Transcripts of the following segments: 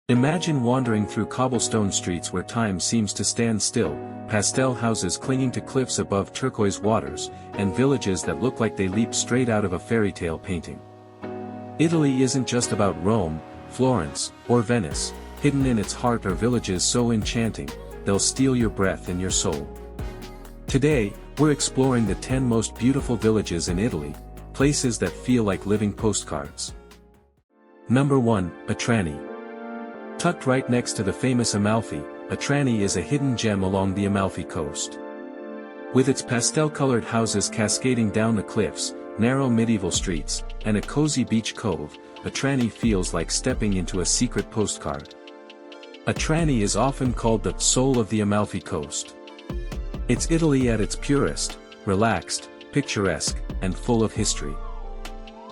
Imagine wandering through cobblestone streets where time seems to stand still, pastel houses clinging to cliffs above turquoise waters, and villages that look like they leap straight out of a fairy tale painting. Italy isn't just about Rome, Florence, or Venice. Hidden in its heart are villages so enchanting, they'll steal your breath and your soul. Today, we're exploring the 10 most beautiful villages in Italy, places that feel like living postcards. Number 1, Atrani. Tucked right next to the famous Amalfi, Atrani is a hidden gem along the Amalfi coast. With its pastel-colored houses cascading down the cliffs, narrow medieval streets, and a cozy beach cove, Atrani feels like stepping into a secret postcard. Atrani is often called the soul of the Amalfi coast. It's Italy at its purest, relaxed, picturesque, and full of history.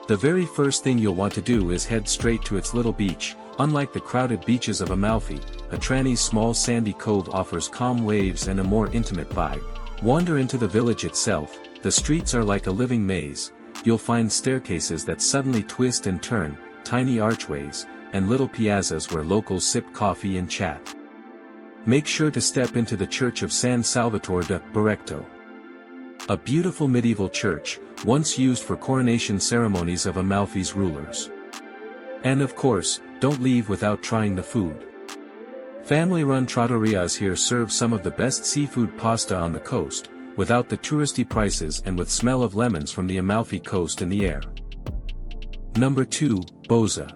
The very first thing you'll want to do is head straight to its little beach. Unlike the crowded beaches of Amalfi, Atrani's small sandy cove offers calm waves and a more intimate vibe. Wander into the village itself. The streets are like a living maze. You'll find staircases that suddenly twist and turn, tiny archways, and little piazzas where locals sip coffee and chat. Make sure to step into the Church of San Salvatore de Barecto. A beautiful medieval church, once used for coronation ceremonies of Amalfi's rulers. And of course, don't leave without trying the food. Family-run trattorias here serve some of the best seafood pasta on the coast, without the touristy prices and with smell of lemons from the Amalfi coast in the air. Number 2, Boza.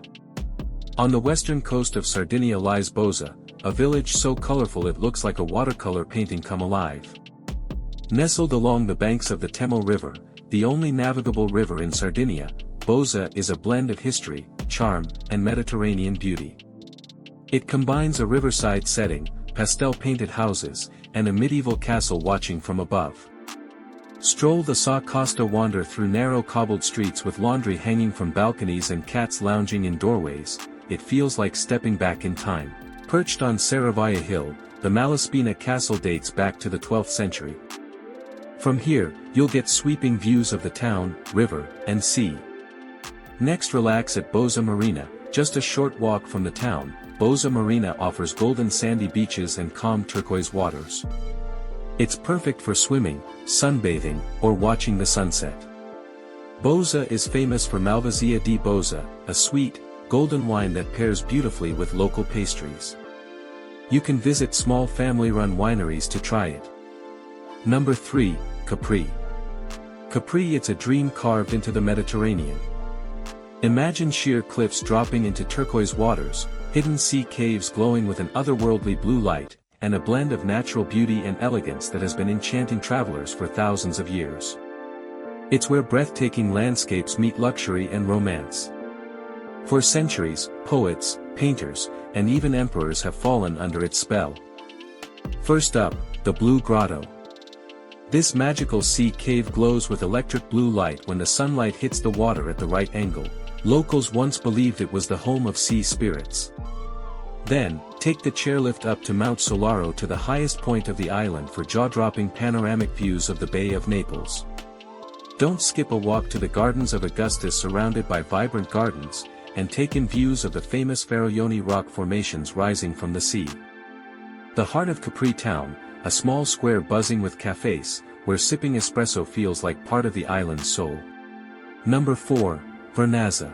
On the western coast of Sardinia lies Boza, a village so colorful it looks like a watercolor painting come alive. Nestled along the banks of the Temo River, the only navigable river in Sardinia, Boza is a blend of history, charm, and Mediterranean beauty. It combines a riverside setting, pastel-painted houses, and a medieval castle watching from above. Stroll the Sa Costa, wander through narrow cobbled streets with laundry hanging from balconies and cats lounging in doorways. It feels like stepping back in time. Perched on Serravaia Hill, the Malaspina castle dates back to the 12th century. From here, you'll get sweeping views of the town, river, and sea. Next, relax at Boza Marina. Just a short walk from the town, Boza Marina offers golden sandy beaches and calm turquoise waters. It's perfect for swimming, sunbathing, or watching the sunset. Boza is famous for Malvasia di Boza, a sweet, golden wine that pairs beautifully with local pastries. You can visit small family-run wineries to try it. Number 3, Capri. Capri, it's a dream carved into the Mediterranean. Imagine sheer cliffs dropping into turquoise waters, hidden sea caves glowing with an otherworldly blue light, and a blend of natural beauty and elegance that has been enchanting travelers for thousands of years. It's where breathtaking landscapes meet luxury and romance. For centuries, poets, painters, and even emperors have fallen under its spell. First up, the Blue Grotto. This magical sea cave glows with electric blue light when the sunlight hits the water at the right angle. Locals once believed it was the home of sea spirits. Then, take the chairlift up to Mount Solaro, to the highest point of the island, for jaw-dropping panoramic views of the Bay of Naples. Don't skip a walk to the Gardens of Augustus, surrounded by vibrant gardens, and take in views of the famous Faraglioni rock formations rising from the sea. The heart of Capri town, a small square buzzing with cafes, where sipping espresso feels like part of the island's soul. Number 4, Vernazza.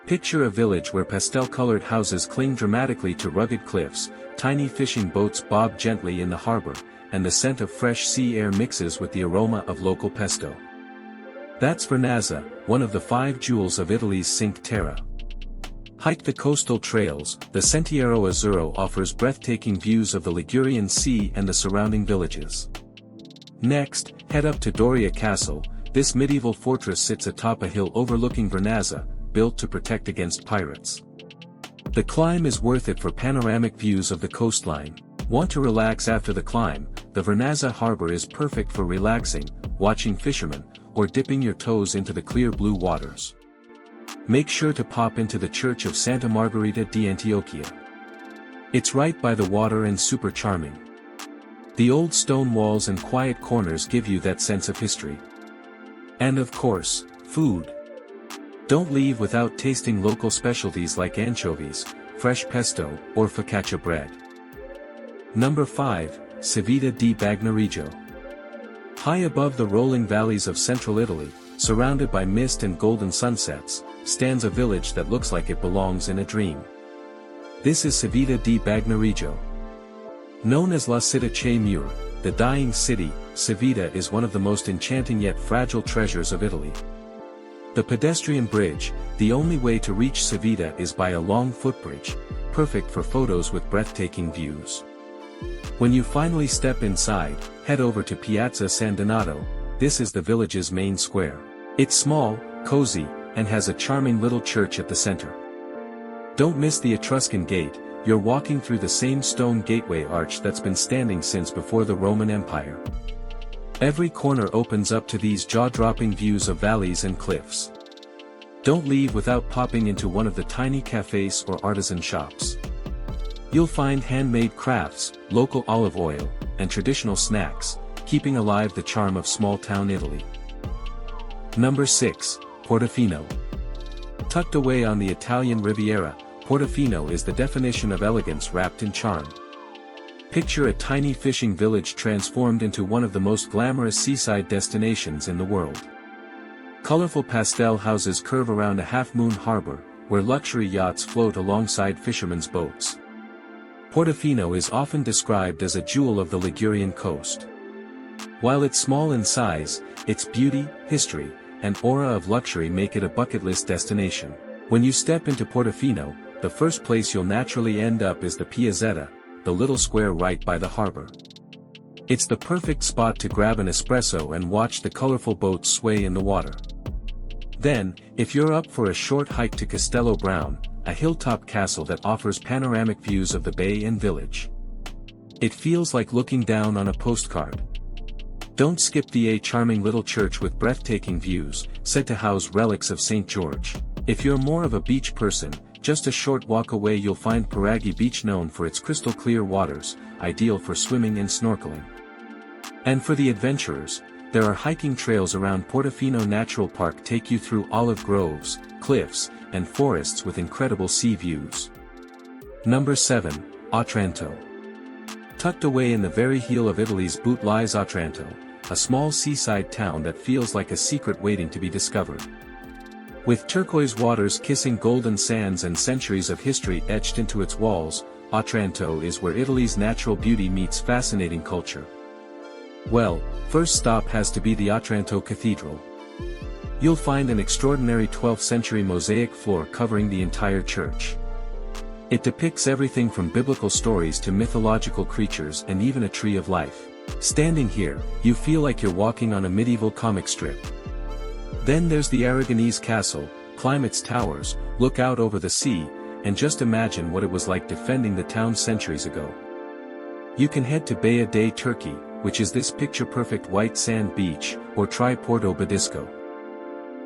Picture a village where pastel-colored houses cling dramatically to rugged cliffs, tiny fishing boats bob gently in the harbor, and the scent of fresh sea air mixes with the aroma of local pesto. That's Vernazza, one of the 5 jewels of Italy's Cinque Terre. Hike the coastal trails. The Sentiero Azzurro offers breathtaking views of the Ligurian Sea and the surrounding villages. Next, head up to Doria Castle. This medieval fortress sits atop a hill overlooking Vernazza, built to protect against pirates. The climb is worth it for panoramic views of the coastline. Want to relax after the climb? The Vernazza harbor is perfect for relaxing, watching fishermen, or dipping your toes into the clear blue waters. Make sure to pop into the Church of Santa Margherita di Antiochia. It's right by the water and super charming. The old stone walls and quiet corners give you that sense of history. And of course, food. Don't leave without tasting local specialties like anchovies, fresh pesto, or focaccia bread. Number 5, Civita di Bagnaregio. High above the rolling valleys of central Italy, surrounded by mist and golden sunsets, stands a village that looks like it belongs in a dream. This is Civita di Bagnaregio. Known as La Città che Muore, the dying city, Civita is one of the most enchanting yet fragile treasures of Italy. The pedestrian bridge, the only way to reach Civita, is by a long footbridge, perfect for photos with breathtaking views. When you finally step inside, head over to Piazza San Donato. This is the village's main square. It's small, cozy, and has a charming little church at the center. Don't miss the Etruscan gate. You're walking through the same stone gateway arch that's been standing since before the Roman Empire. Every corner opens up to these jaw-dropping views of valleys and cliffs. Don't leave without popping into one of the tiny cafes or artisan shops. You'll find handmade crafts, local olive oil, and traditional snacks, keeping alive the charm of small-town Italy. Number 6, Portofino. Tucked away on the Italian Riviera, Portofino is the definition of elegance wrapped in charm. Picture a tiny fishing village transformed into one of the most glamorous seaside destinations in the world. Colorful pastel houses curve around a half-moon harbor, where luxury yachts float alongside fishermen's boats. Portofino is often described as a jewel of the Ligurian coast. While it's small in size, its beauty, history, and aura of luxury make it a bucket list destination. When you step into Portofino, the first place you'll naturally end up is the Piazzetta, the little square right by the harbor. It's the perfect spot to grab an espresso and watch the colorful boats sway in the water. Then, if you're up for a short hike to Castello Brown, a hilltop castle that offers panoramic views of the bay and village. It feels like looking down on a postcard. Don't skip the charming little church with breathtaking views, said to house relics of St. George. If you're more of a beach person, just a short walk away you'll find Peraghi Beach, known for its crystal clear waters, ideal for swimming and snorkeling. And for the adventurers, there are hiking trails around Portofino Natural Park take you through olive groves, cliffs, and forests with incredible sea views. Number 7, Otranto. Tucked away in the very heel of Italy's boot lies Otranto, a small seaside town that feels like a secret waiting to be discovered. With turquoise waters kissing golden sands and centuries of history etched into its walls, Otranto is where Italy's natural beauty meets fascinating culture. Well, first stop has to be the Otranto Cathedral. You'll find an extraordinary 12th century mosaic floor covering the entire church. It depicts everything from biblical stories to mythological creatures and even a tree of life. Standing here, you feel like you're walking on a medieval comic strip. Then there's the Aragonese Castle. Climb its towers, look out over the sea, and just imagine what it was like defending the town centuries ago. You can head to Baia dei Turchi, which is this picture-perfect white sand beach, or try Porto Badisco.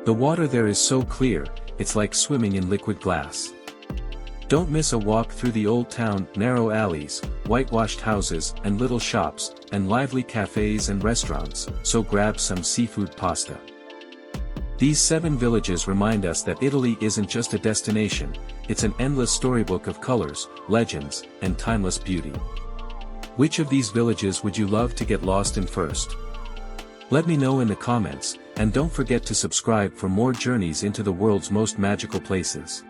The water there is so clear, it's like swimming in liquid glass. Don't miss a walk through the old town, narrow alleys, whitewashed houses and little shops, and lively cafes and restaurants, so grab some seafood pasta. These 7 villages remind us that Italy isn't just a destination, it's an endless storybook of colors, legends, and timeless beauty. Which of these villages would you love to get lost in first? Let me know in the comments, and don't forget to subscribe for more journeys into the world's most magical places.